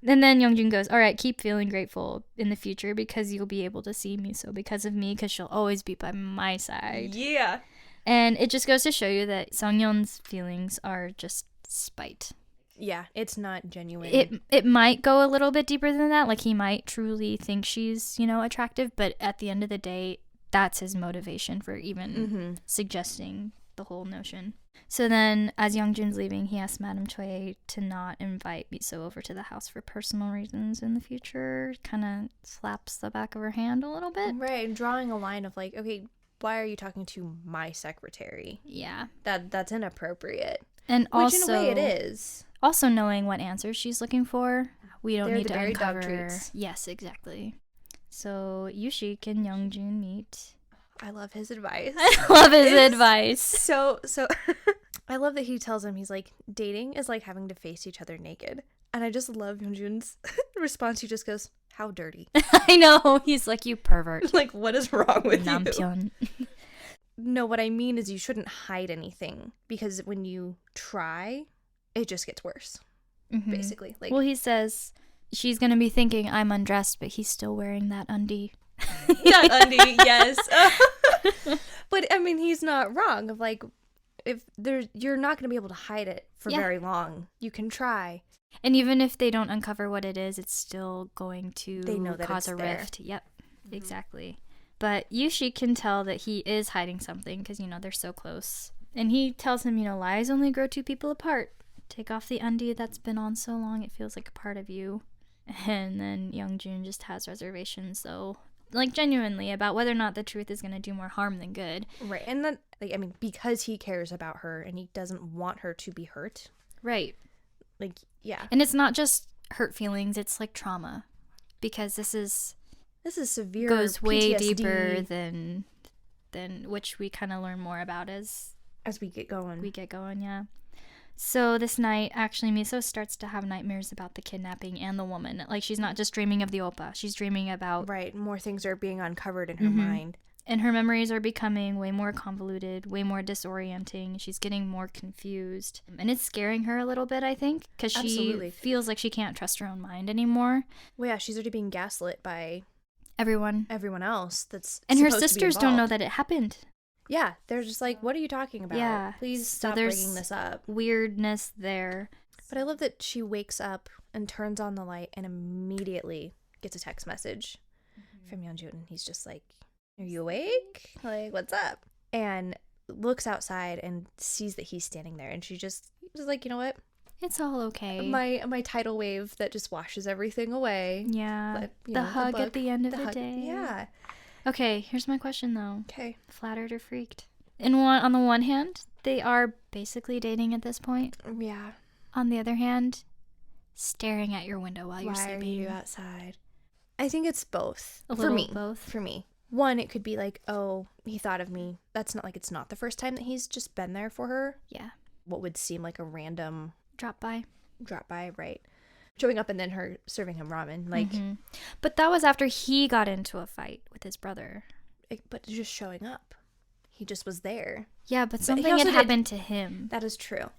And then YeongJoon goes, all right, keep feeling grateful in the future because you'll be able to see MiSo because of me because she'll always be by my side. Yeah. And it just goes to show you that SeongYeon's feelings are just spite. Yeah, it's not genuine. It might go a little bit deeper than that. Like, he might truly think she's, attractive. But at the end of the day, that's his motivation for even suggesting the whole notion. So then, as YeongJoon's leaving, he asks Madam Choi to not invite MiSo over to the house for personal reasons in the future. Kind of slaps the back of her hand a little bit. Right, and drawing a line of like, okay, why are you talking to my secretary? Yeah. That's inappropriate. And which in a way it is. Also knowing what answers she's looking for, we don't need to uncover. Dog treats. Yes, exactly. So YooSik and YeongJoon meet. I love his advice. I love his advice. So I love that he tells him, he's like, dating is like having to face each other naked. And I just love YeongJoon's response. He just goes, how dirty. I know. He's like, you pervert. Like, what is wrong with Nampion. you? No, what I mean is you shouldn't hide anything because when you try, it just gets worse. Basically. Like, well, he says she's going to be thinking I'm undressed, but he's still wearing that undie. That undie, yes. But I mean, he's not wrong. Of like, you're not going to be able to hide it for very long. You can try. And even if they don't uncover what it is, it's still going to cause a rift. Yep, exactly. But YooSik can tell that he is hiding something because, they're so close. And he tells him, lies only grow 2 people apart. Take off the undie that's been on so long it feels like a part of you. And then YeongJoon just has reservations, though. Like, genuinely, about whether or not the truth is going to do more harm than good. Right. And then, like, I mean, because he cares about her and he doesn't want her to be hurt. Right. Like, yeah. And it's not just hurt feelings, it's like trauma. Because this is severe goes way PTSD. Deeper than then which we kind of learn more about as we get going. Yeah. So this night, actually, MiSo starts to have nightmares about the kidnapping and the woman. Like, she's not just dreaming of the oppa. She's dreaming about... Right. More things are being uncovered in her mind. And her memories are becoming way more convoluted, way more disorienting. She's getting more confused. And it's scaring her a little bit, I think, because she feels like she can't trust her own mind anymore. Well, yeah, she's already being gaslit by... everyone else that's and her sisters don't know that it happened. Yeah, they're just like, what are you talking about? Yeah. Please stop bringing this up. Weirdness there. But I love that she wakes up and turns on the light and immediately gets a text message from YeongJoon. And he's just like, are you awake? Like, what's up? And looks outside and sees that he's standing there. And she's just like, you know what? It's all okay. My tidal wave that just washes everything away. Yeah. The hug at the end of the day. Yeah. Okay, here's my question though. Okay. Flattered or freaked? On the one hand, they are basically dating at this point. Yeah. On the other hand, staring at your window while you're sleeping. Why are you outside? I think it's both. Both. For me. One, it could be like, oh, he thought of me. That's not like it's not the first time that he's just been there for her. Yeah. What would seem like a random drop by, right? Showing up and then her serving him ramen, like. But that was after he got into a fight with his brother. But just showing up, he just was there. Yeah, but something had happened to him. That is true.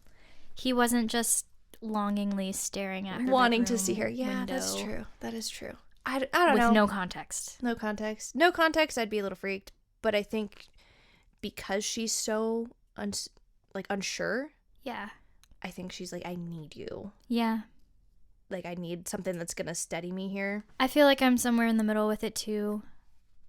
He wasn't just longingly staring at her, wanting to see her. Yeah, window. That's true. That is true. I don't know. With no context. No context. I'd be a little freaked. But I think because she's so unsure. Yeah. I think she's like, I need you. Yeah. Like, I need something that's gonna steady me here. I feel like I'm somewhere in the middle with it too.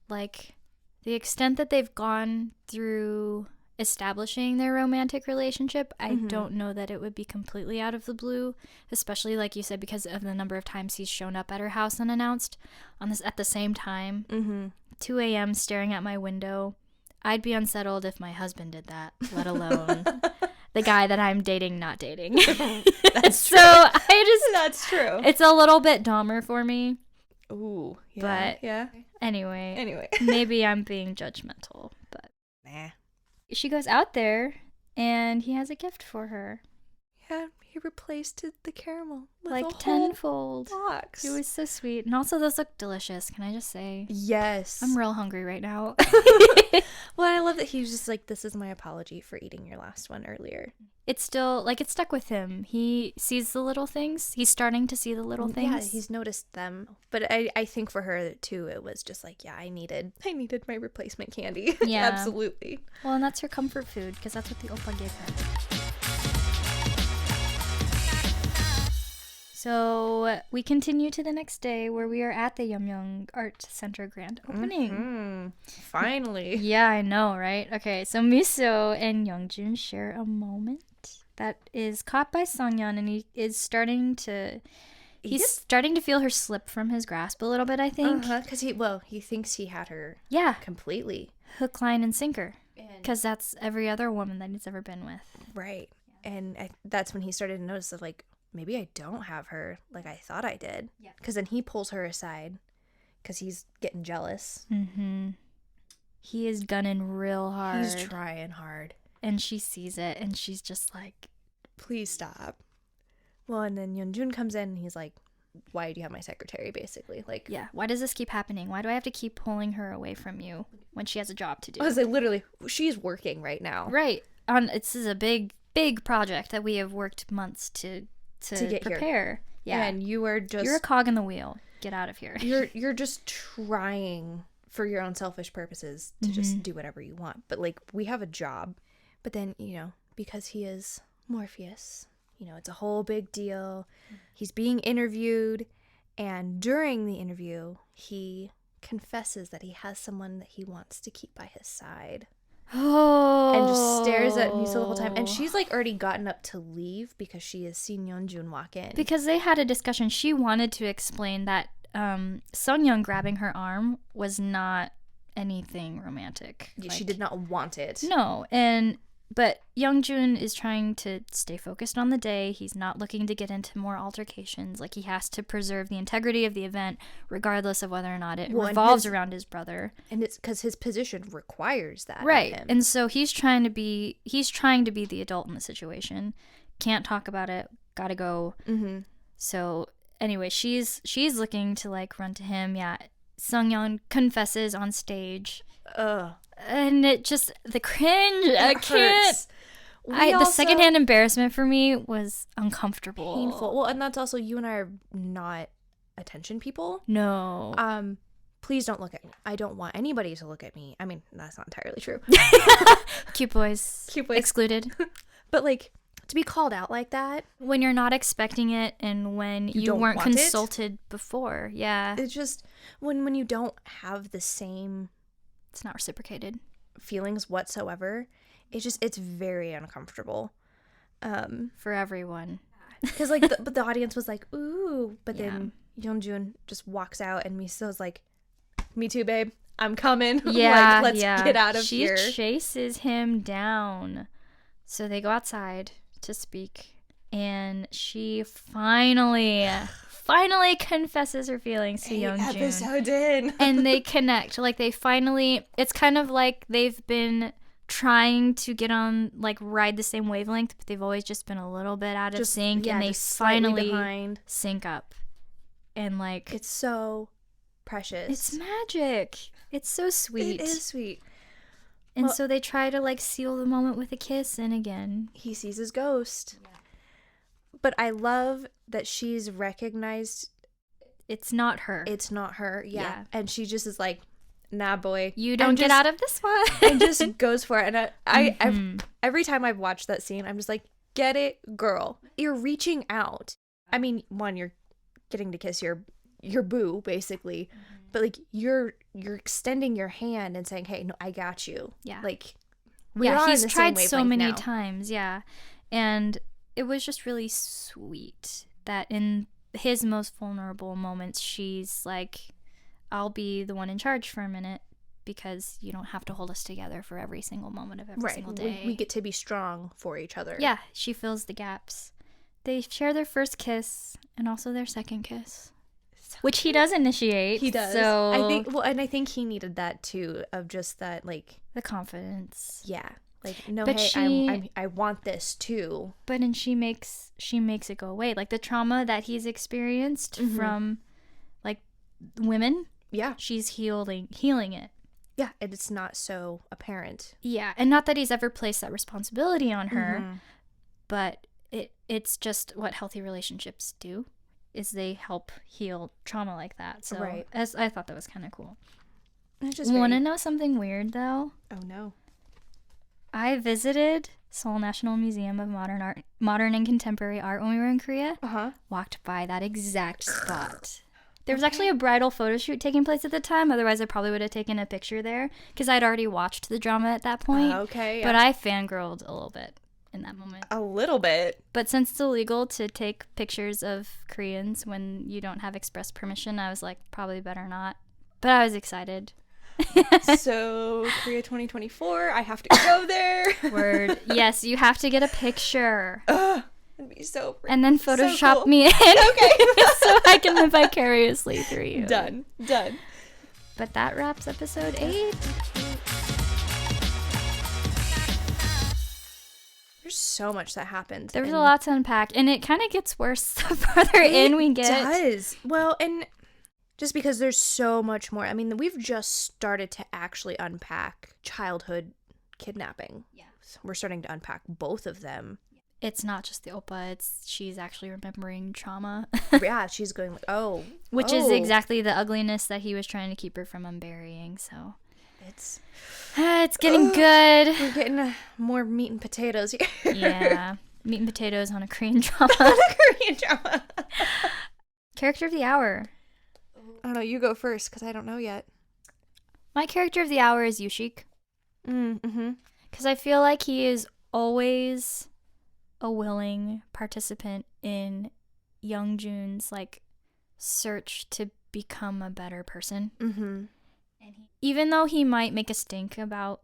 Like, the extent that they've gone through establishing their romantic relationship, I don't know that it would be completely out of the blue, especially like you said, because of the number of times he's shown up at her house unannounced at the same time. 2 a.m. staring at my window. I'd be unsettled if my husband did that, let alone the guy that I'm dating, not dating. That's true. That's true. It's a little bit Dahmer for me. Ooh, yeah. But yeah. Anyway. Maybe I'm being judgmental, but nah. She goes out there and he has a gift for her. Yeah, he replaced the caramel with like a tenfold box. It was so sweet. And also those look delicious, can I just say? Yes. I'm real hungry right now. Well, I love that he was just like, this is my apology for eating your last one earlier. It's still, like, it stuck with him. He sees the little things. He's starting to see the little things. Yeah, he's noticed them. But I think for her, too, it was just like, yeah, I needed my replacement candy. Yeah. Absolutely. Well, and that's her comfort food, because that's what the oppa gave her. So we continue to the next day where we are at the Ramyeon Art Center grand opening. Finally. Yeah, I know, right? Okay, so MiSo and YeongJoon share a moment that is caught by SeongYeon, and he is starting to... He's starting to feel her slip from his grasp a little bit, I think. Because he thinks he had her completely. Hook, line, and sinker. Because that's every other woman that he's ever been with. Right. And that's when he started to notice of like, maybe I don't have her like I thought I did. Yeah. Because then he pulls her aside because he's getting jealous. He is gunning real hard. He's trying hard. And she sees it and she's just like, please stop. Well, and then YeongJoon comes in and he's like, why do you have my secretary, basically? Like, yeah, why does this keep happening? Why do I have to keep pulling her away from you when she has a job to do? I was like, literally, she's working right now. Right. This is a big project that we have worked months to get prepare. Here. Yeah. And you're a cog in the wheel. Get out of here. You're just trying for your own selfish purposes to just do whatever you want. But like, we have a job. But then, because he is Morpheus, it's a whole big deal. He's being interviewed, and during the interview, he confesses that he has someone that he wants to keep by his side. Oh. And just stares at MiSo the whole time. And she's like already gotten up to leave because she has seen YeongJoon walk in. Because they had a discussion. She wanted to explain that SeongYeon grabbing her arm was not anything romantic. She did not want it. No. And But YeongJoon is trying to stay focused on the day. He's not looking to get into more altercations. Like, he has to preserve the integrity of the event, regardless of whether or not it revolves around his brother. And it's because his position requires that. Right. Of him. And so he's trying to be the adult in the situation. Can't talk about it. Gotta go. Mm-hmm. So anyway, she's looking to like run to him. Yeah. SeongYeon confesses on stage. Ugh. And it just, the cringe, I can't. The secondhand embarrassment for me was uncomfortable. Painful. Well, and that's also, you and I are not attention people. No. Please don't look at me. I don't want anybody to look at me. I mean, that's not entirely true. Cute boys. Excluded. But like, to be called out like that. When you're not expecting it and when you weren't consulted before. Yeah. It's just, when you don't have the same... It's not reciprocated. Feelings whatsoever. It's very uncomfortable. For everyone. Because like the audience was like, ooh, but then YeongJoon just walks out and MiSo's like, me too, babe, I'm coming. Yeah. Like, let's get out of here. She chases him down. So they go outside to speak, and she finally confesses her feelings to YeongJoon. Episode in. And they connect. Like, they finally, it's kind of like they've been trying to get on, like, ride the same wavelength, but they've always just been a little bit out of sync, and they finally sync up. And, like, it's so precious. It's magic. It's so sweet. It is sweet. And so they try to, like, seal the moment with a kiss, and again, he sees his ghost. Yeah. But I love that she's recognized it's not her. It's not her. Yeah. And she just is like, nah, boy. You don't get out of this one. And just goes for it. And I every time I've watched that scene, I'm just like, get it, girl. You're reaching out. I mean, one, you're getting to kiss your boo, basically. Mm-hmm. But, like, you're extending your hand and saying, hey, no, I got you. Yeah. Like, he's tried so many times. Yeah. And it was just really sweet that in his most vulnerable moments, she's like, I'll be the one in charge for a minute because you don't have to hold us together for every single moment of every single day. We get to be strong for each other. Yeah, she fills the gaps. They share their first kiss and also their second kiss, which he does initiate. He does. So I think he needed that too, of just that, like, the confidence. Yeah. Like, no, but hey, I want this too. But then she makes it go away. Like, the trauma that he's experienced from, like, women. Yeah. She's healing it. Yeah, and it's not so apparent. Yeah, and not that he's ever placed that responsibility on her, but it's just what healthy relationships do, is they help heal trauma like that. So I thought that was kind of cool. Want to know something weird, though? Oh, no. I visited Seoul National Museum of Modern and Contemporary Art when we were in Korea. Walked by that exact spot. There was actually a bridal photo shoot taking place at the time. Otherwise, I probably would have taken a picture there because I'd already watched the drama at that point. Yeah. But I fangirled a little bit in that moment. A little bit. But since it's illegal to take pictures of Koreans when you don't have express permission, I was like, probably better not. But I was excited. So, Korea 2024, I have to go there. Word. Yes, you have to get a picture. That'd be so pretty. And then Photoshop so cool. me in. Okay. So I can live vicariously through you. Done. But that wraps episode 8. There's so much that happened. There was a lot to unpack, and it kind of gets worse the farther in we get. It does. Well, and just because there's so much more. I mean, we've just started to actually unpack childhood kidnapping. Yeah. So we're starting to unpack both of them. It's not just the oppa, she's actually remembering trauma. Yeah, she's going like, which is exactly the ugliness that he was trying to keep her from unburying, so. It's getting good. We're getting more meat and potatoes here. Yeah, meat and potatoes on a Korean drama. Character of the hour. I don't know, you go first, because I don't know yet. My character of the hour is YooSik. Because I feel like he is always a willing participant in YeongJoon's, like, search to become a better person. And even though he might make a stink about,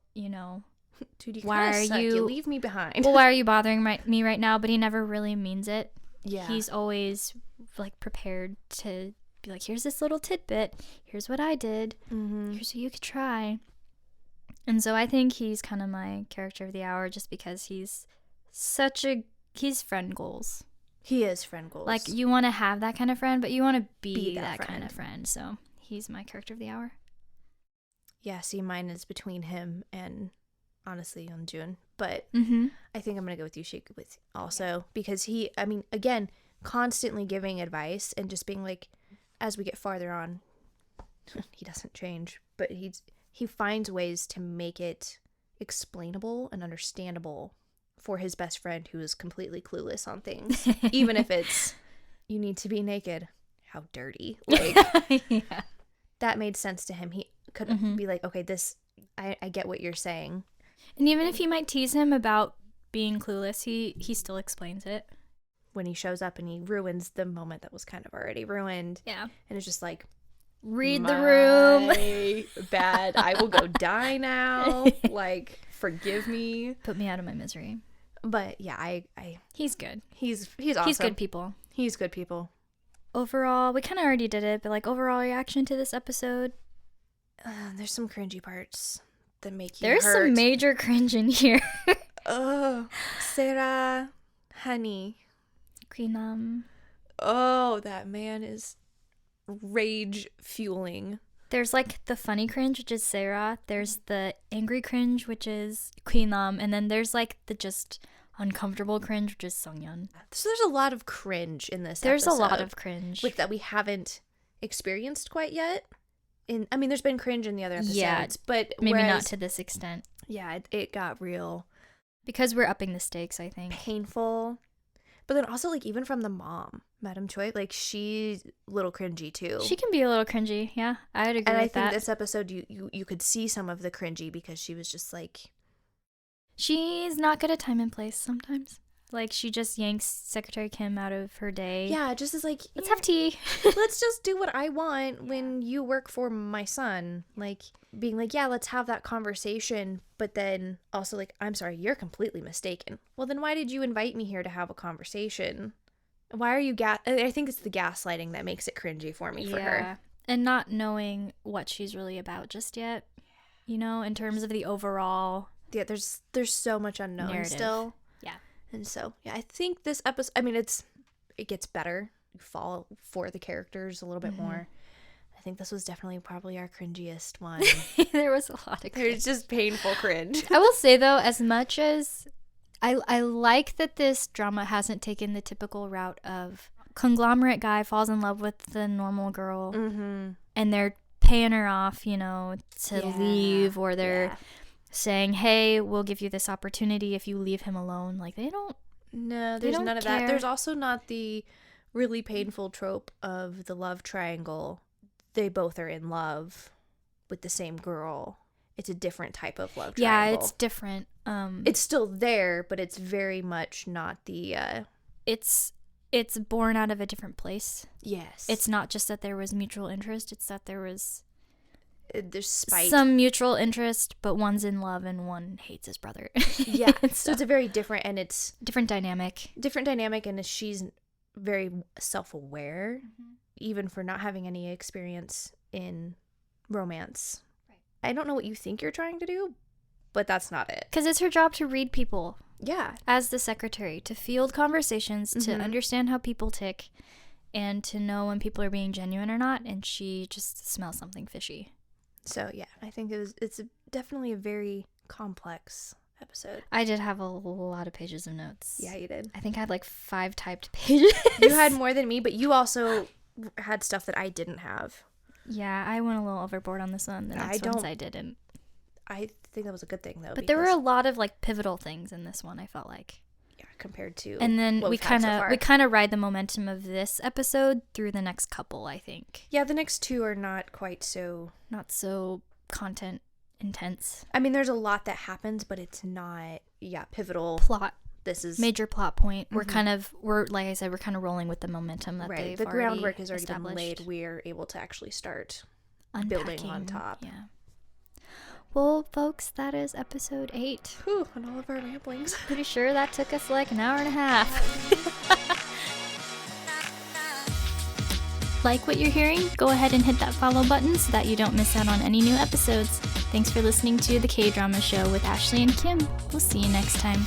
dude, why are you leave me behind? Well, why are you bothering me right now? But he never really means it. Yeah. He's always like prepared to be like, here's this little tidbit. Here's what I did. Here's what you could try. And so I think he's kind of my character of the hour just because he's friend goals. He is friend goals. Like, you want to have that kind of friend, but you want to be that kind of friend. So he's my character of the hour. Yeah, see, mine is between him and, honestly, YeongJoon. But I think I'm going to go with YooSik also. Because he, I mean, again, constantly giving advice and just being like, as we get farther on, he doesn't change. But he finds ways to make it explainable and understandable for his best friend who is completely clueless on things. Even if it's, you need to be naked. How dirty. Like, yeah. That made sense to him. He could be like, okay, I get what you're saying. And even if he might tease him about being clueless, he still explains it. When he shows up and he ruins the moment that was kind of already ruined. Yeah. And it's just like, read the room. Bad. I will go die now. Like, forgive me. Put me out of my misery. But yeah, I he's good. He's awesome. He's good people. He's good people. Overall, we kind of already did it, but like overall reaction to this episode. There's some cringy parts that make you There's hurt. some major cringe in here. Oh, Sarah, honey. GwiNam. Oh, that man is rage fueling. There's like the funny cringe, which is Sarah. There's the angry cringe, which is GwiNam. And then there's like the just uncomfortable cringe, which is SeongYeon. So there's a lot of cringe in this There's episode. a lot of cringe. That we haven't experienced quite yet. I mean, there's been cringe in the other episodes, but maybe not to this extent. Yeah, it got real. Because we're upping the stakes, I think. Painful. But then also, like, even from the mom, Madam Choi, like, she's a little cringy, too. She can be a little cringy, yeah. I'd agree with that. And I think this episode, you could see some of the cringy because she was just, like... She's not good at time and place sometimes. Like, she just yanks Secretary Kim out of her day. Yeah, just is like... Let's have tea. Let's just do what I want when you work for my son. Like, being like, yeah, let's have that conversation. But then also like, I'm sorry, you're completely mistaken. Well, then why did you invite me here to have a conversation? Why are you I think it's the gaslighting that makes it cringy for me for her. And not knowing what she's really about just yet. You know, in terms of the overall... Yeah, there's so much unknown narrative. Still. Yeah. And so, yeah, I think this episode, I mean, it gets better. You fall for the characters a little bit more. I think this was definitely probably our cringiest one. There was a lot of cringe. There's just painful cringe. I will say, though, as much as I like that this drama hasn't taken the typical route of conglomerate guy falls in love with the normal girl and they're paying her off, you know, to leave, or they're saying, hey, we'll give you this opportunity if you leave him alone. Like, they don't. No, there's none of that. There's also not the really painful trope of the love triangle. They both are in love with the same girl. It's a different type of love triangle. Yeah, it's different. It's still there, but it's very much not the... It's born out of a different place. Yes. It's not just that there was mutual interest. It's that there was... There's spite. Some mutual interest, but one's in love and one hates his brother. Yeah. So it's a very different, and it's... Different dynamic, and she's very self-aware, even for not having any experience in romance. Right. I don't know what you think you're trying to do, but that's not it. Because it's her job to read people. Yeah. As the secretary, to field conversations, to understand how people tick, and to know when people are being genuine or not, and she just smells something fishy. So, yeah, I think it's definitely a very complex episode. I did have a lot of pages of notes. Yeah, you did. I think I had like 5 typed pages. You had more than me, but you also had stuff that I didn't have. Yeah, I went a little overboard on this one. The next ones I didn't. I think that was a good thing, though. But there were a lot of like pivotal things in this one, I felt like. Yeah, compared to and then we kind of ride the momentum of this episode through the next couple, I think. Yeah, the next 2 are not quite so... Not so content intense. I mean, there's a lot that happens, but it's not, pivotal. Plot. This is... Major plot point. We're like I said, we're kind of rolling with the momentum that they've the groundwork has already established. been laid. We're able to actually start Unpacking, building on top. Yeah. Well, folks, that is episode 8. Whew, and all of our ramblings. Pretty sure that took us like an hour and a half. Like what you're hearing? Go ahead and hit that follow button so that you don't miss out on any new episodes. Thanks for listening to The Kdrama Show with Ashley and Kim. We'll see you next time.